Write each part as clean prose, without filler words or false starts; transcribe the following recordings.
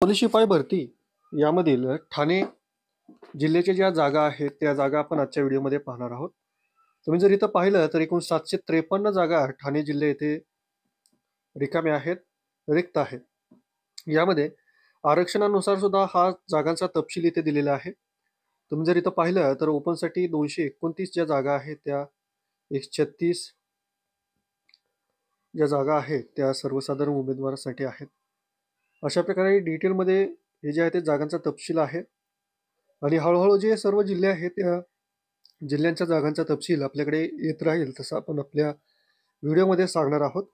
Police शिपाई भरती यामधील ठाणे जिल्ह्याच्या ज्या जागा आहेत त्या जागा आपण आजच्या व्हिडिओमध्ये पाहणार आहोत. तुम्ही जर इथं पाहिलं तर एकूण 753 जागा ठाणे जिल्हे येथे रिकाम्या आहेत, रिक्त आहेत. यामध्ये आरक्षणानुसार सुद्धा हा जागांचा तपशील इथे दिलेला आहे. तुम्ही जर इथं पाहिलं तर ओपनसाठी 229 ज्या जागा आहेत त्या 136 ज्या जागा आहेत त्या सर्वसाधारण उमेदवारासाठी आहेत. अशा प्रकारे डिटेलमध्ये हे जे आहे ते जागांचा तपशील आहे आणि हळूहळू जे सर्व जिल्हे आहेत त्या जिल्ह्यांच्या जागांचा तपशील आपल्याकडे येत राहील तसं आपण आपल्या व्हिडिओमध्ये सांगणार आहोत.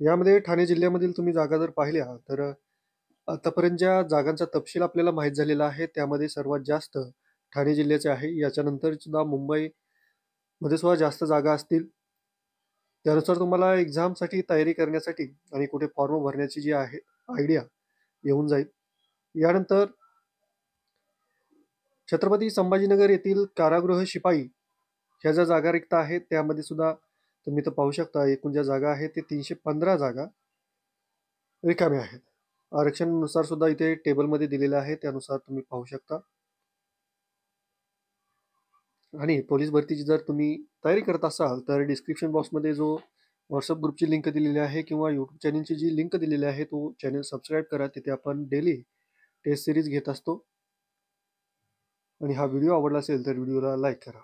यामध्ये ठाणे जिल्ह्यामधील तुम्ही जागा जर पाहिल्या तर आतापर्यंत ज्या जागांचा तपशील आपल्याला माहीत झालेला आहे त्यामध्ये सर्वात जास्त ठाणे जिल्ह्याचे आहे. याच्यानंतर सुद्धा मुंबईमध्ये सुद्धा जास्त जागा असतील. त्यानुसार तुम्हाला एक्झामसाठी तयारी करण्यासाठी आणि कुठे फॉर्म भरण्याची जी आहे आयडिया येऊन जाईल. यानंतर छत्रपती संभाजीनगर येथील कारागृह शिपाई ह्या ज्या जागा रिक्त आहेत त्यामध्ये सुद्धा तुम्ही इथं पाहू शकता एकूण ज्या जागा आहेत ते 315 जागा रिकाम्या आहेत. आरक्षणानुसार सुद्धा इथे टेबलमध्ये दिलेलं आहे त्यानुसार तुम्ही पाहू शकता. आणि पोलीस भरतीची जर तुम्ही तयारी करत असाल तर डिस्क्रिप्शन बॉक्समध्ये जो व्हॉट्सअप ग्रुपची लिंक दिलेली आहे किंवा यूट्यूब चॅनलची जी लिंक दिलेली आहे तो चॅनल सबस्क्राईब करा. तिथे आपण डेली टेस्ट सिरीज घेत असतो. आणि हा व्हिडिओ आवडला असेल तर व्हिडिओला लाईक करा.